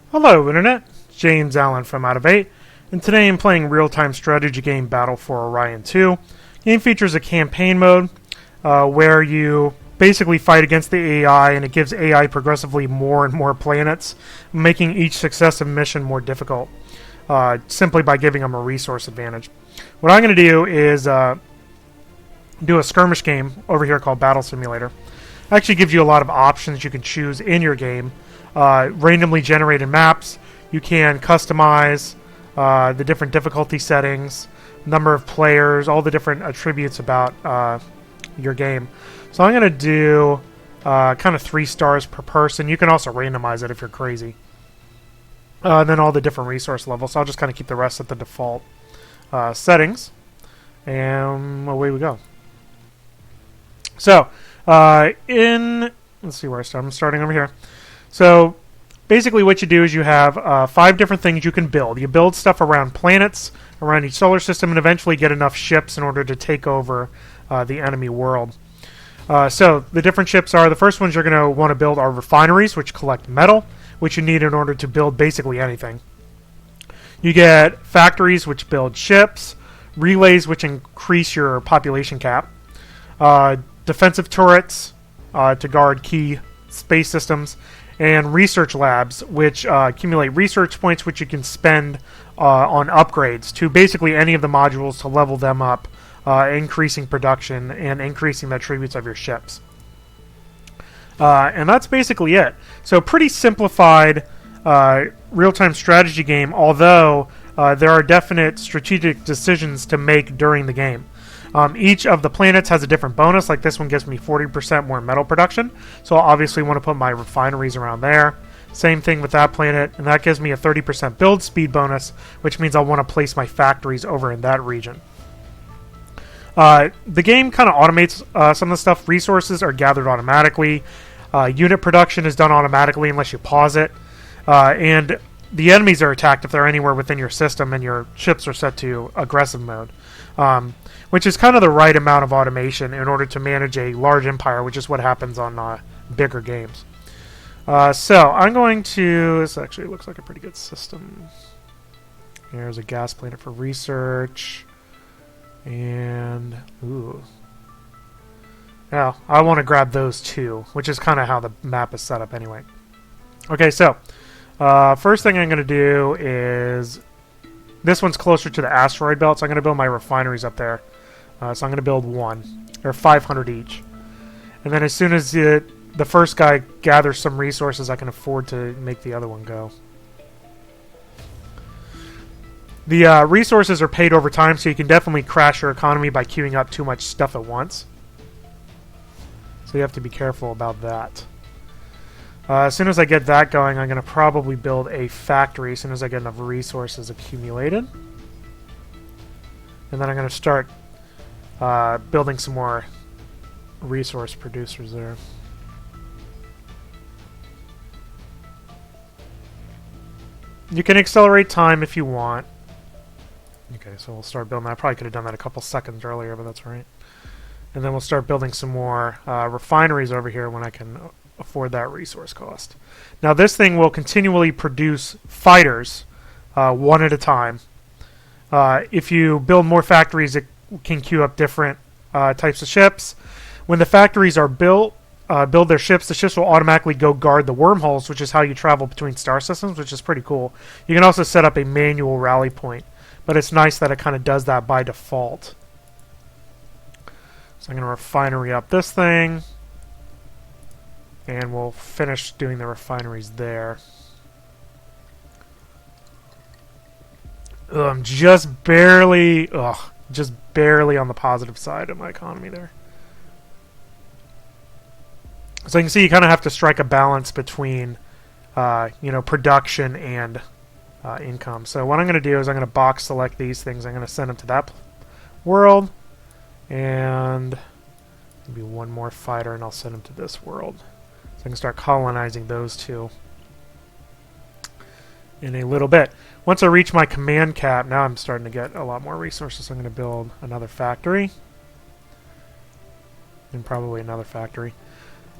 Hello, Internet. James Allen from Out of 8, and today I'm playing real-time strategy game Battle for Orion 2. The game features a campaign mode where you basically fight against the AI, and it gives AI progressively more and more planets, making each successive mission more difficult, simply by giving them a resource advantage. What I'm going to do is do a skirmish game over here called Battle Simulator. It actually gives you a lot of options you can choose in your game. Randomly generated maps. You can customize the different difficulty settings, number of players, all the different attributes about your game. So I'm going to do kind of 3 stars per person. You can also randomize it if you're crazy. And then all the different resource levels. So I'll just kind of keep the rest at the default settings. And away we go. So, let's see where I start. I'm starting over here. So, basically what you do is you have 5 different things you can build. You build stuff around planets, around each solar system, and eventually get enough ships in order to take over the enemy world. So, the different ships are, the first ones you're going to want to build are refineries, which collect metal, which you need in order to build basically anything. You get factories, which build ships, relays, which increase your population cap, defensive turrets to guard key space systems, and research labs, which accumulate research points which you can spend on upgrades to basically any of the modules to level them up, increasing production and increasing the attributes of your ships. And that's basically it. So pretty simplified real-time strategy game, although there are definite strategic decisions to make during the game. Each of the planets has a different bonus. Like this one gives me 40% more metal production, so I'll obviously want to put my refineries around there. Same thing with that planet, and that gives me a 30% build speed bonus, which means I'll want to place my factories over in that region. The game kind of automates some of the stuff. Resources are gathered automatically. Unit production is done automatically unless you pause it. And the enemies are attacked if they're anywhere within your system, and your ships are set to aggressive mode. Which is kind of the right amount of automation in order to manage a large empire, which is what happens on bigger games. So I'm going to... This actually looks like a pretty good system. Here's a gas planet for research. And... Ooh. Yeah, I want to grab those two, which is kind of how the map is set up anyway. Okay, so... first thing I'm going to do is... This one's closer to the asteroid belt, so I'm going to build my refineries up there. So I'm going to build 1. They're 500 each. And then as soon as the first guy gathers some resources, I can afford to make the other one go. The resources are paid over time, so you can definitely crash your economy by queuing up too much stuff at once. So you have to be careful about that. As soon as I get that going, I'm going to probably build a factory as soon as I get enough resources accumulated. And then I'm going to start building some more resource producers there. You can accelerate time if you want. Okay, so we'll start building that. I probably could have done that a couple seconds earlier, but that's all right. And then we'll start building some more refineries over here when I can afford that resource cost. Now this thing will continually produce fighters one at a time. If you build more factories, it can queue up different types of ships. When the factories are build their ships, the ships will automatically go guard the wormholes, which is how you travel between star systems, which is pretty cool. You can also set up a manual rally point, but it's nice that it kind of does that by default. So I'm going to refinery up this thing. And we'll finish doing the refineries there. I'm just barely on the positive side of my economy there. So you can see you kind of have to strike a balance between, production and income. So what I'm going to do is I'm going to box select these things. I'm going to send them to that world. And maybe one more fighter, and I'll send them to this world. So I can start colonizing those two in a little bit. Once I reach my command cap, now I'm starting to get a lot more resources. So I'm going to build another factory. And probably another factory.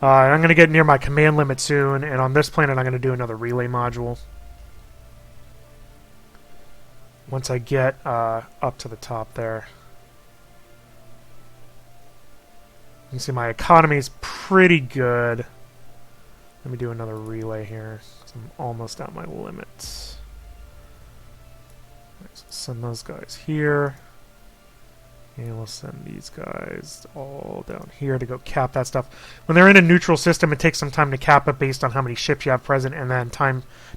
I'm going to get near my command limit soon, and on this planet I'm going to do another relay module. once I get up to the top there. You can see my economy is pretty good. Let me do another relay here, 'cause I'm almost at my limits. Right, so send those guys here. And we'll send these guys all down here to go cap that stuff. When they're in a neutral system, it takes some time to cap it based on how many ships you have present, and then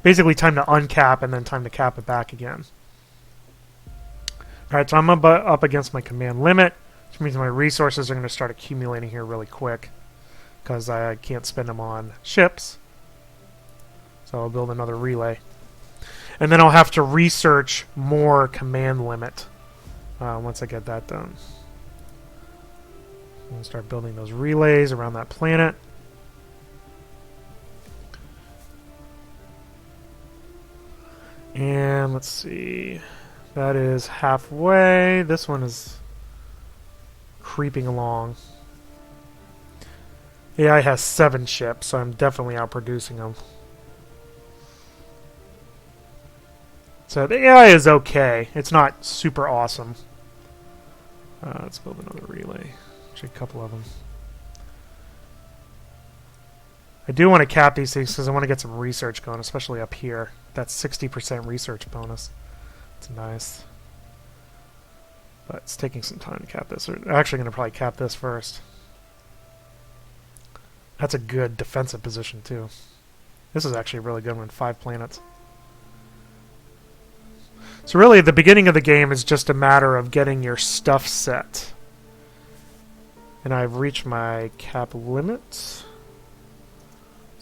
basically time to uncap, and then time to cap it back again. Alright, so I'm up against my command limit, which means my resources are going to start accumulating here really quick, because I can't spend them on ships. So I'll build another relay. And then I'll have to research more command limit once I get that done. I'm going to start building those relays around that planet. And let's see. That is halfway. This one is creeping along. AI has 7 ships, so I'm definitely outproducing them. So the AI is okay. It's not super awesome. Let's build another relay. Actually, a couple of them. I do want to cap these things because I want to get some research going, especially up here. That's 60% research bonus. It's nice. But it's taking some time to cap this. We're actually going to probably cap this first. That's a good defensive position, too. This is actually a really good one. 5 planets. So really, the beginning of the game is just a matter of getting your stuff set. And I've reached my cap limit. So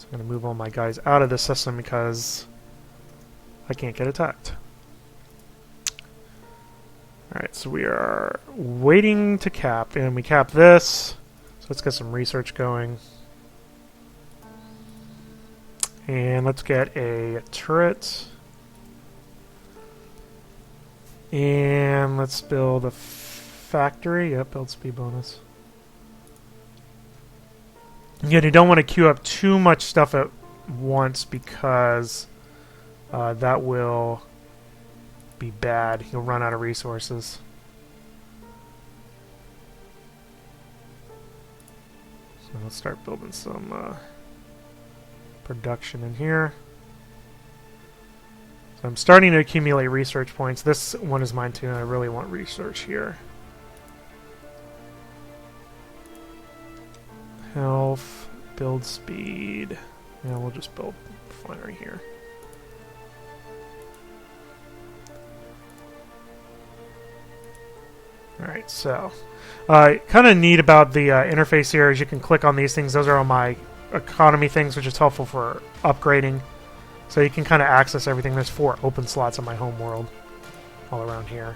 I'm going to move all my guys out of the system because I can't get attacked. Alright, so we are waiting to cap, and we cap this. So let's get some research going. And let's get a turret. And let's build a factory. Yep, build speed bonus. Again, you don't want to queue up too much stuff at once because that will be bad. You'll run out of resources. So let's start building some production in here. So I'm starting to accumulate research points. This one is mine too, and I really want research here. Health, build speed. Yeah, we'll just build refinery here. Alright, so kind of neat about the interface here is you can click on these things. Those are all my economy things, which is helpful for upgrading. So you can kind of access everything. There's 4 open slots in my home world all around here.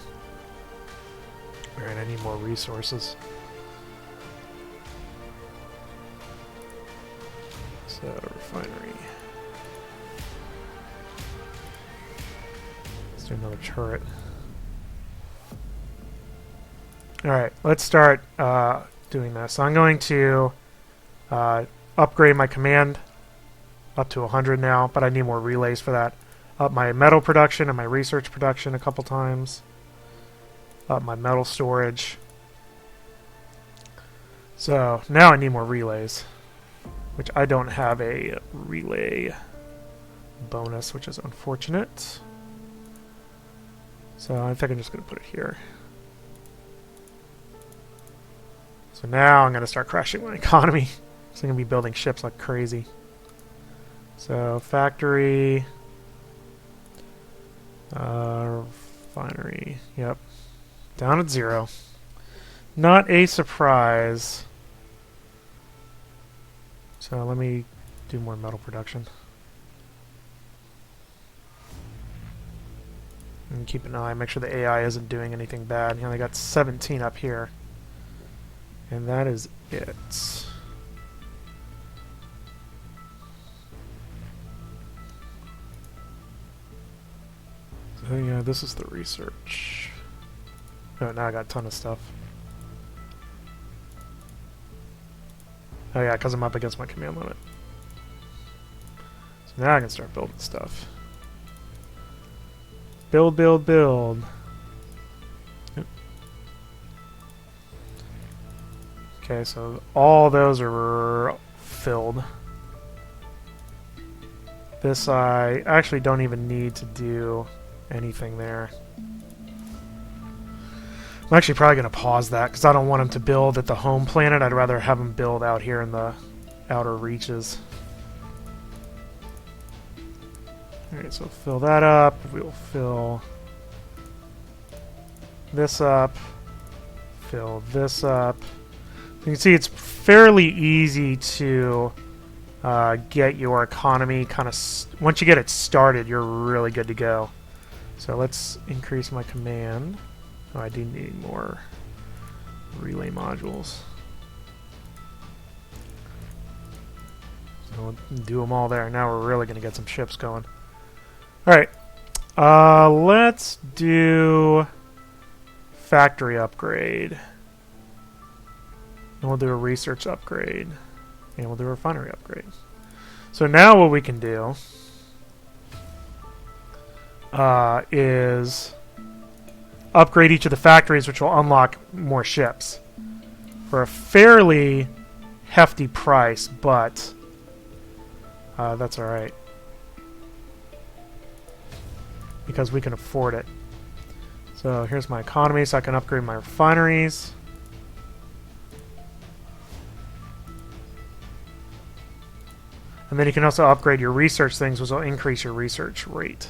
Alright, I need more resources. So, refinery. Let's do another turret. Alright, let's start doing this. So I'm going to upgrade my command up to 100 now, but I need more relays for that. Up my metal production and my research production a couple times. Up my metal storage. So now I need more relays, which I don't have a relay bonus, which is unfortunate. So I think I'm just going to put it here. So now I'm going to start crashing my economy. So I'm going to be building ships like crazy. So factory, refinery, yep, down at 0. Not a surprise. So let me do more metal production. And keep an eye, make sure the AI isn't doing anything bad. You know, they got 17 up here. And that is it. So yeah, this is the research. Oh, now I got a ton of stuff. Oh yeah, because I'm up against my command limit. So now I can start building stuff. Build, build, build. Yep. Okay, so all those are filled. This I actually don't even need to do anything there. I'm actually probably going to pause that because I don't want him to build at the home planet. I'd rather have him build out here in the outer reaches. Alright, so fill that up. We'll fill this up. Fill this up. You can see it's fairly easy to get your economy kind of... once you get it started, you're really good to go. So let's increase my command. Oh, I do need more relay modules. So we'll do them all there. Now we're really going to get some ships going. Alright. Let's do factory upgrade. And we'll do a research upgrade. And we'll do a refinery upgrade. So now what we can do is upgrade each of the factories, which will unlock more ships for a fairly hefty price, but that's alright because we can afford it. So here's my economy, so I can upgrade my refineries. And then you can also upgrade your research things, which will increase your research rate.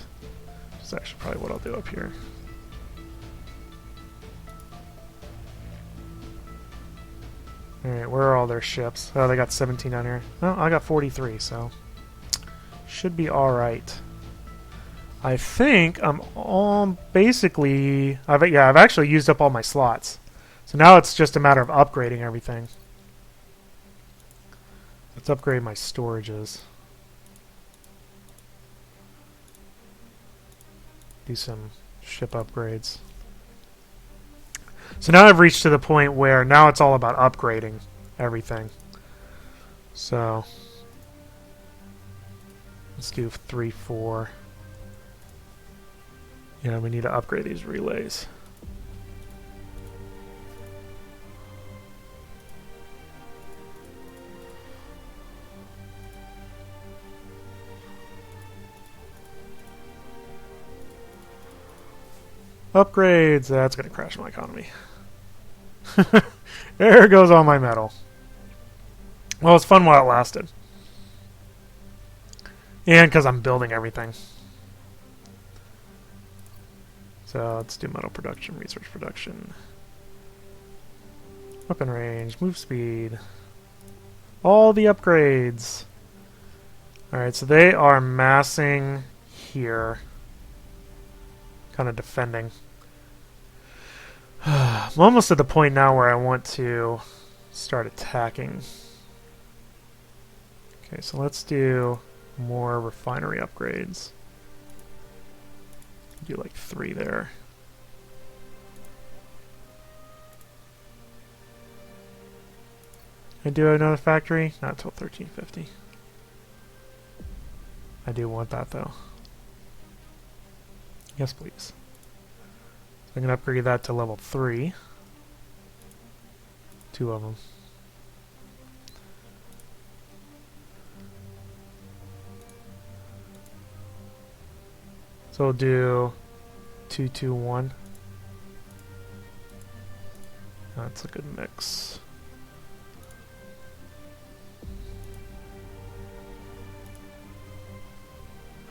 That's actually probably what I'll do up here. Alright, where are all their ships? Oh, they got 17 down here. Oh, I got 43, so should be alright. I think I'm all basically... I've actually used up all my slots. So now it's just a matter of upgrading everything. Let's upgrade my storages. Do some ship upgrades. So now I've reached to the point where now it's all about upgrading everything. So let's do 3, 4. Yeah, we need to upgrade these relays. Upgrades. That's going to crash my economy. There goes all my metal. Well, it's fun while it lasted. And because I'm building everything. So let's do metal production, research production. Weapon range, move speed. All the upgrades. Alright, so they are massing here. Kind of defending. I'm almost at the point now where I want to start attacking. Okay, so let's do more refinery upgrades. Do like 3 there. I do another factory? Not until 1350. I do want that though. Yes, please. I can upgrade that to level 3. 2 of them. So we'll do 2, 2, 1. That's a good mix.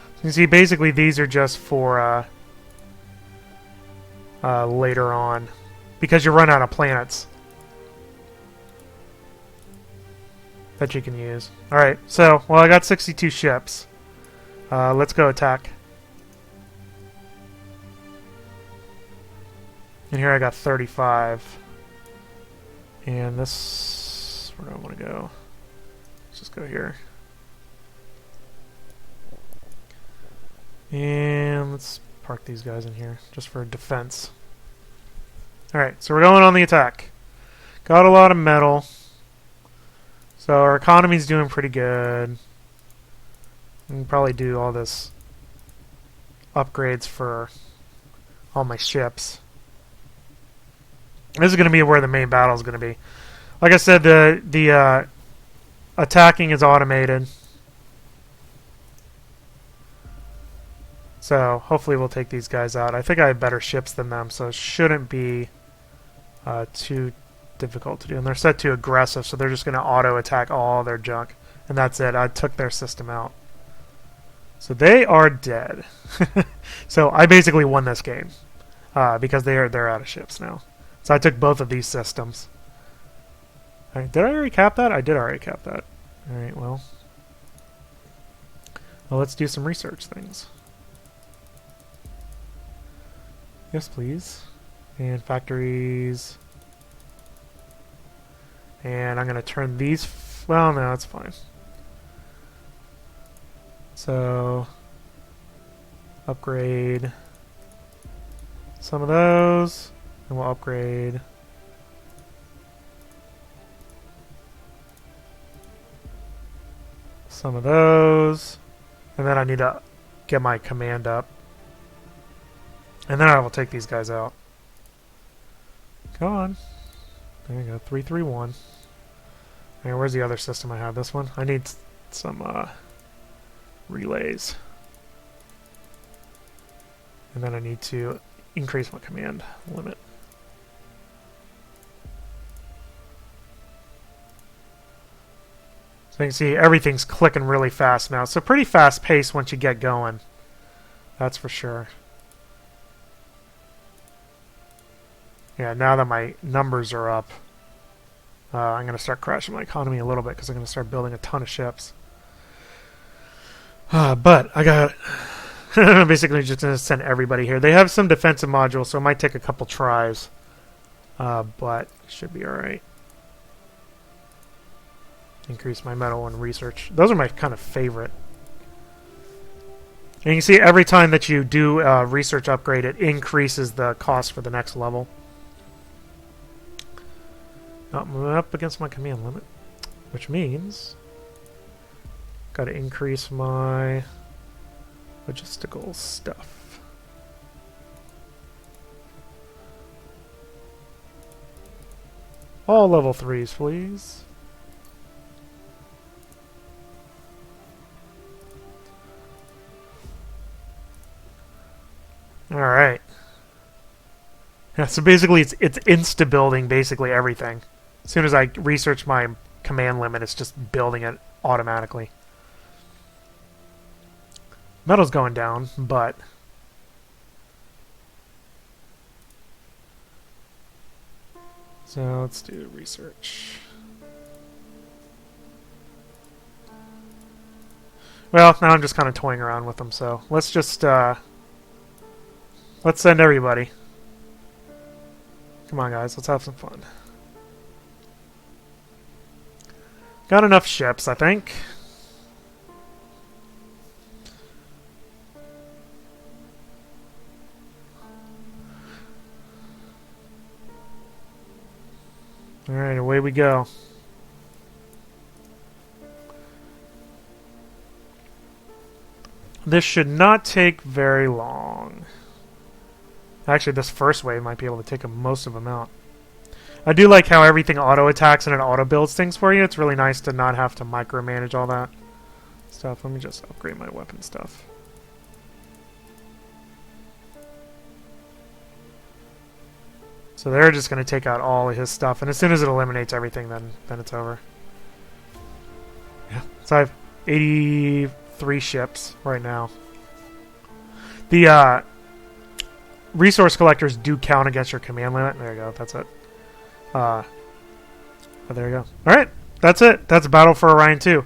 So you can see basically these are just for later on because you run out of planets that you can use. Alright, so, well, I got 62 ships. Let's go attack. And here I got 35. And this... where do I want to go? Let's just go here. And let's park these guys in here, just for defense. Alright, so we're going on the attack. Got a lot of metal. So our economy's doing pretty good. We can probably do all this upgrades for all my ships. This is going to be where the main battle is going to be. Like I said, the attacking is automated. So hopefully we'll take these guys out. I think I have better ships than them, so it shouldn't be too difficult to do. And they're set to aggressive, so they're just going to auto-attack all their junk. And that's it. I took their system out. So they are dead. So I basically won this game because they're out of ships now. So I took both of these systems. All right, did I already cap that? I did already cap that. All right, well, let's do some research things. Yes, please. And factories. And I'm going to turn these... well, no, that's fine. So, upgrade some of those. And we'll upgrade... some of those. And then I need to get my command up. And then I will take these guys out. Come on. There you go. 331. And where's the other system I have? This one? I need some relays. And then I need to increase my command limit. So you can see everything's clicking really fast now. It's a pretty fast pace once you get going. That's for sure. Yeah, now that my numbers are up, I'm going to start crashing my economy a little bit because I'm going to start building a ton of ships. But I got basically just going to send everybody here. They have some defensive modules, so it might take a couple tries. But should be alright. Increase my metal and research. Those are my kind of favorite. And you can see every time that you do research upgrade, it increases the cost for the next level. I'm up against my command limit, which means got to increase my logistical stuff. All level 3s, please. All right. Yeah, so basically it's insta-building basically everything. As soon as I research my command limit, it's just building it automatically. Metal's going down, but... so let's do research. Well, now I'm just kind of toying around with them, so let's just... let's send everybody. Come on, guys. Let's have some fun. Got enough ships, I think. Alright, away we go. This should not take very long. Actually, this first wave might be able to take most of them out. I do like how everything auto-attacks and it auto-builds things for you. It's really nice to not have to micromanage all that stuff. Let me just upgrade my weapon stuff. So they're just going to take out all of his stuff. And as soon as it eliminates everything, then it's over. Yeah. So I have 83 ships right now. The resource collectors do count against your command limit. There you go. That's it. But there you go. Alright, that's it. That's Battle for Orion 2.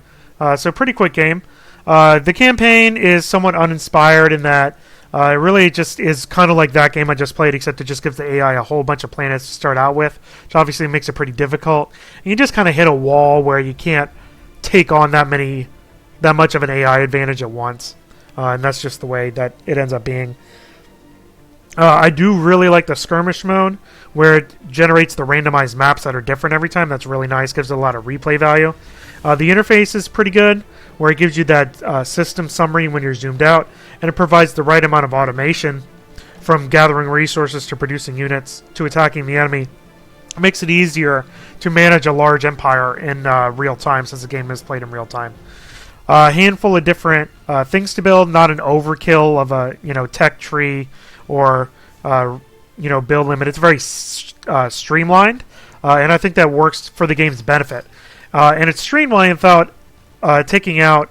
So pretty quick game. The campaign is somewhat uninspired in that it really just is kind of like that game I just played, except it just gives the AI a whole bunch of planets to start out with, which obviously makes it pretty difficult. And you just kind of hit a wall where you can't take on that much of an AI advantage at once. And that's just the way that it ends up being. I do really like the Skirmish Mode, where it generates the randomized maps that are different every time. That's really nice. Gives it a lot of replay value. The interface is pretty good, where it gives you that system summary when you're zoomed out, and it provides the right amount of automation from gathering resources to producing units to attacking the enemy. It makes it easier to manage a large empire in real time, since the game is played in real time. A handful of different things to build, not an overkill of a tech tree or build limit. It's very streamlined, and I think that works for the game's benefit. And it's streamlined without taking out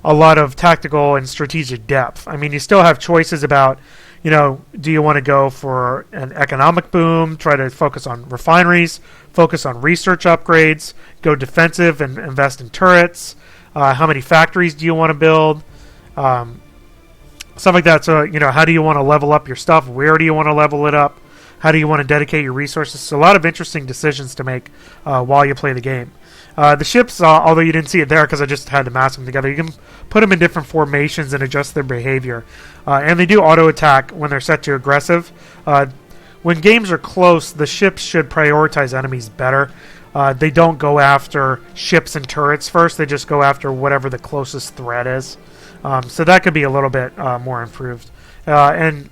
a lot of tactical and strategic depth. I mean, you still have choices about, do you want to go for an economic boom, try to focus on refineries, focus on research upgrades, go defensive and invest in turrets, how many factories do you want to build, stuff like that. So, how do you want to level up your stuff? Where do you want to level it up? How do you want to dedicate your resources? So a lot of interesting decisions to make while you play the game. The ships, although you didn't see it there because I just had to mask them together, you can put them in different formations and adjust their behavior. And they do auto-attack when they're set to aggressive. When games are close, the ships should prioritize enemies better. They don't go after ships and turrets first. They just go after whatever the closest threat is. So that could be a little bit more improved. And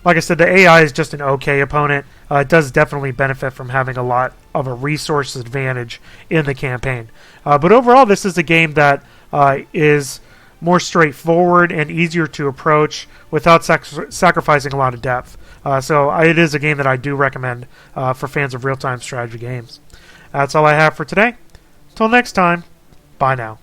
like I said, the AI is just an okay opponent. It does definitely benefit from having a lot of a resource advantage in the campaign. But overall, this is a game that is more straightforward and easier to approach without sacrificing a lot of depth. So it is a game that I do recommend for fans of real-time strategy games. That's all I have for today. Until next time, bye now.